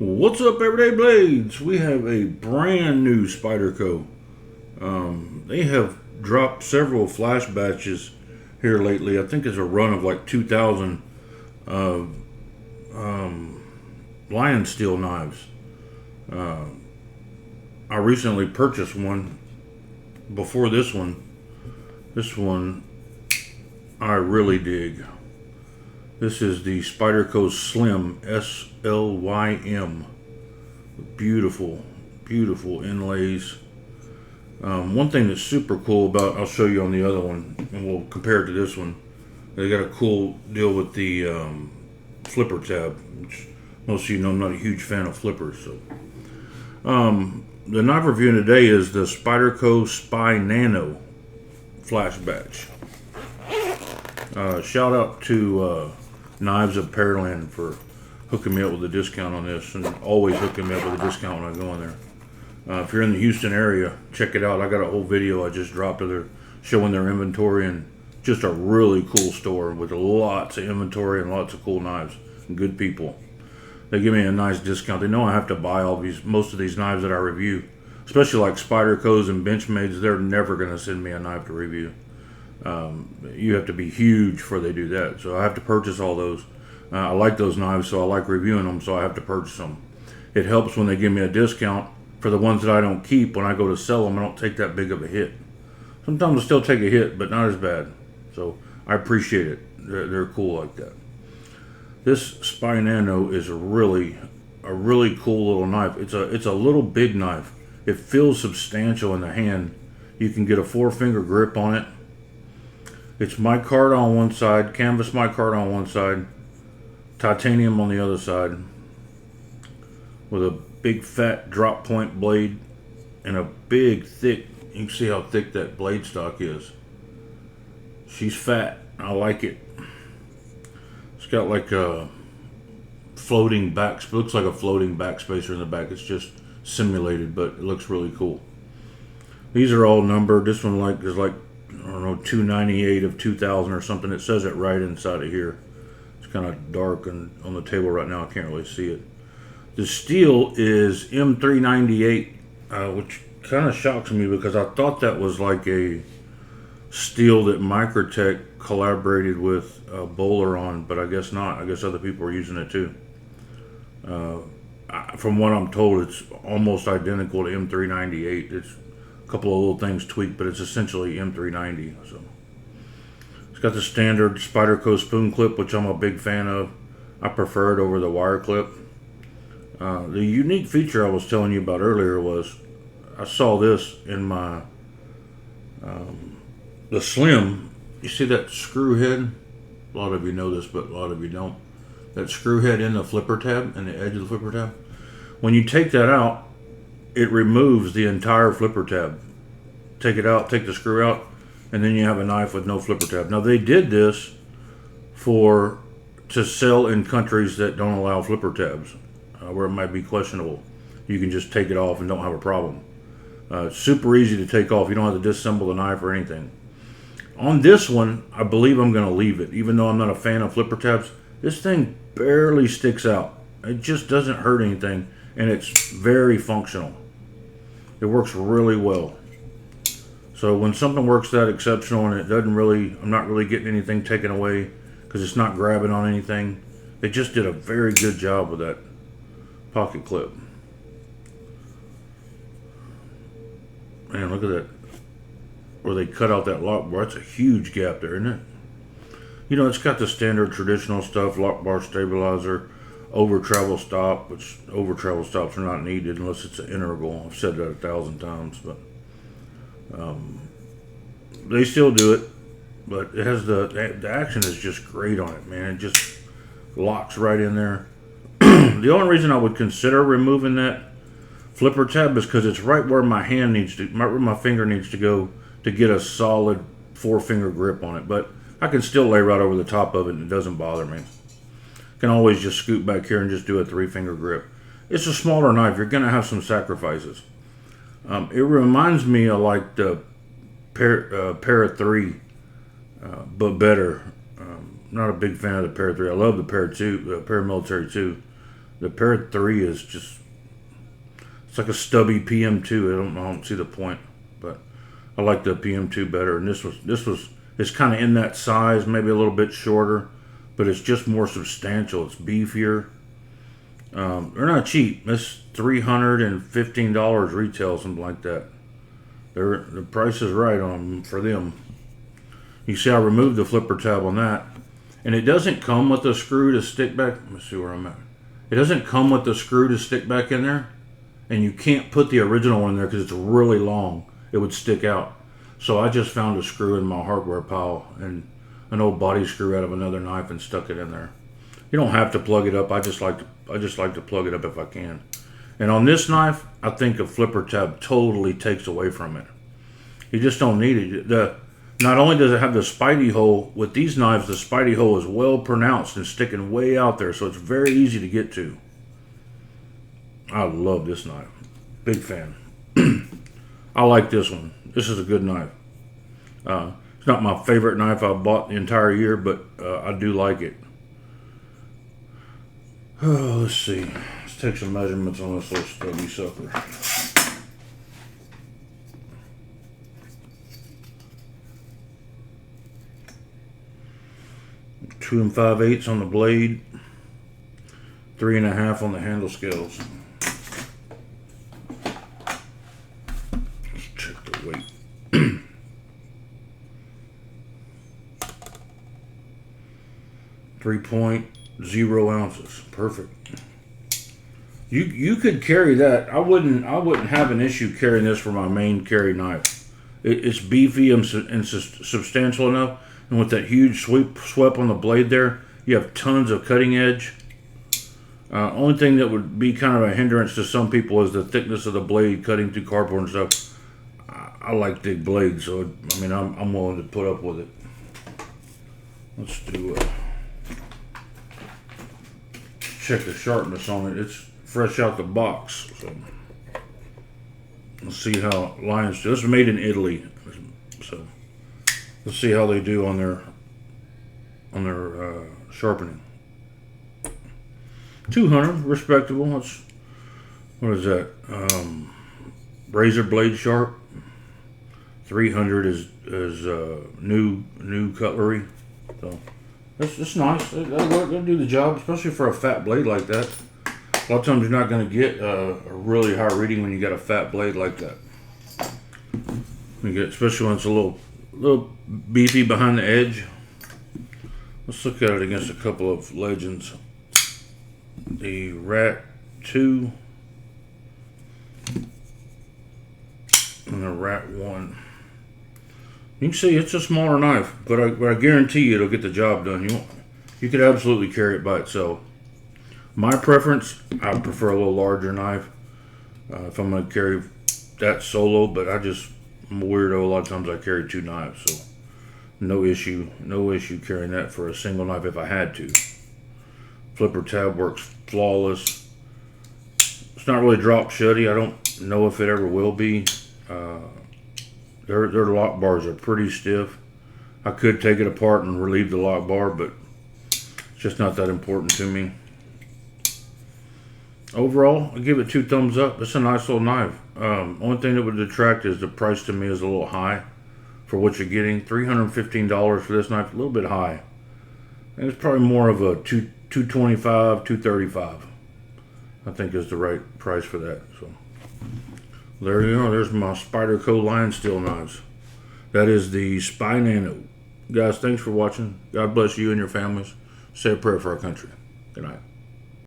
What's up, Everyday Blades? We have a brand new Spyderco. They have dropped several flash batches here lately. I think it's a run of like 2,000 lion steel knives. I recently purchased one before this one. This one I really dig. This is the Spyderco Slim SLYM. Beautiful, beautiful inlays. One thing that's super cool about, I'll show you on the other one, and we'll compare it to this one. They got a cool deal with the flipper tab, which most of you know I'm not a huge fan of flippers. So, the knife review today is the Spyderco Spynano flash batch. Shout out to Knives of Pearland for hooking me up with a discount on this, and always hooking me up with a discount when I go in there. If you're in the Houston area, check it out. I got a whole video I just dropped of their showing their inventory, and just a really cool store with lots of inventory and lots of cool knives and good people. They give me a nice discount. They know I have to buy most of these knives that I review, especially like Spydercos and Benchmades. They're never going to send me a knife to review. You have to be huge before they do that, so I have to purchase all those. I like those knives, so I like reviewing them, so I have to purchase them. It helps when they give me a discount for the ones that I don't keep. When I go to sell them, I don't take that big of a hit. Sometimes I still take a hit, but not as bad, so I appreciate it. They're cool like that. This Spynano is a really cool little knife. It's a little big knife. It feels substantial in the hand. You can get a 4-finger grip on it. It's micarta on one side, canvas micarta on one side, titanium on the other side, with a big fat drop point blade and a big thick, you can see how thick that blade stock is. She's fat. I like it. It's got like a floating back, looks like a floating backspacer in the back. It's just simulated, but it looks really cool. These are all numbered. This one is like I don't know, 298 of 2,000 or something. It says it right inside of here. It's kind of dark and on the table right now. I can't really see it. The steel is M398, which kind of shocks me because I thought that was like a steel that Microtech collaborated with Bowler on, but I guess not. I guess other people are using it too. From what I'm told, it's almost identical to M398. It's couple of little things tweaked, but it's essentially M390. So it's got the standard Spyderco spoon clip, which I'm a big fan of. I prefer it over the wire clip. The unique feature I was telling you about earlier was I saw this in my the Slim. You see that screw head? A lot of you know this, but a lot of you don't. That screw head in the flipper tab, in the edge of the flipper tab. When you take that out, it removes the entire flipper tab. Take it out, take the screw out, and then you have a knife with no flipper tab. Now they did this to sell in countries that don't allow flipper tabs, where it might be questionable. You can just take it off and don't have a problem. It's super easy to take off. You don't have to disassemble the knife or anything. On this one, I believe I'm going to leave it. Even though I'm not a fan of flipper tabs, this thing barely sticks out. It just doesn't hurt anything, and it's very functional. It works really well. So when something works that exceptional and it doesn't really, I'm not really getting anything taken away because it's not grabbing on anything, they just did a very good job with that pocket clip. Man, look at that. Where they cut out that lock bar. That's a huge gap there, isn't it? You know, it's got the standard traditional stuff, lock bar stabilizer, over travel stop, which over travel stops are not needed unless it's an integral. I've said that 1,000 times, but they still do it. But it has the action is just great on it, man. It just locks right in there. The only reason I would consider removing that flipper tab is because it's right where my hand needs to, right where my finger needs to go to get a solid 4-finger grip on it. But I can still lay right over the top of it and it doesn't bother me. Can always just scoot back here and just do a 3-finger grip. It's a smaller knife. You're going to have some sacrifices. It reminds me of like the Para 3, but better. Not a big fan of the Para 3. I love the Para 2, Paramilitary 2. The Parrot 3 is just, it's like a stubby PM2. I don't see the point, but I like the PM2 better. And it's kind of in that size, maybe a little bit shorter, but it's just more substantial. It's beefier. They're not cheap. It's $315 retail, something like that. The price is right on for them. You see, I removed the flipper tab on that, and it doesn't come with a screw to stick back. Let me see where I'm at. It doesn't come with the screw to stick back in there, and you can't put the original one in there because it's really long. It would stick out. So I just found a screw in my hardware pile and an old body screw out of another knife and stuck it in there. You don't have to plug it up. I just like to plug it up if I can. And on this knife, I think a flipper tab totally takes away from it. You just don't need it. Not only does it have the Spidey hole, with these knives, the Spidey hole is well pronounced and sticking way out there, so it's very easy to get to. I love this knife. Big fan. I like this one. This is a good knife. It's not my favorite knife I've bought the entire year, but I do like it. Oh, let's see. Let's take some measurements on this little stubby sucker. Two and 5/8 on the blade, 3.5 on the handle scales. Let's check the weight. 3.0 ounces. Perfect. You could carry that. I wouldn't have an issue carrying this for my main carry knife. It's beefy and substantial enough. And with that huge sweep on the blade there, you have tons of cutting edge. Only thing that would be kind of a hindrance to some people is the thickness of the blade cutting through cardboard and stuff. I like big blades, so I mean I'm willing to put up with it. Let's do check the sharpness on it. It's fresh out the box, so let's see how lines do. This is made in Italy, so. Let's see how they do on their sharpening. 200, respectable. What is that? Razor blade sharp. 300 is new cutlery. So that's nice. That'll do the job, especially for a fat blade like that. A lot of times you're not going to get a really high reading when you got a fat blade like that. Especially when it's a little beefy behind the edge. Let's look at it against a couple of legends. The Rat 2 and the Rat 1. You can see it's a smaller knife, but I guarantee you it'll get the job done. You could absolutely carry it by itself. My preference, I prefer a little larger knife if I'm going to carry that solo, but I'm a weirdo. A lot of times I carry two knives, so no issue carrying that for a single knife if I had to. Flipper tab works flawless. It's not really drop shutty. I don't know if it ever will be. Their lock bars are pretty stiff. I could take it apart and relieve the lock bar, but it's just not that important to me. Overall, I give it 2 thumbs up. It's a nice little knife. Only thing that would detract is the price to me is a little high for what you're getting. $315 for this knife, a little bit high. And it's probably more of a $225, $235. I think is the right price for that. So there you go. There's my Spyderco line steel knives. That is the Spynano. Guys, thanks for watching. God bless you and your families. Say a prayer for our country. Good night.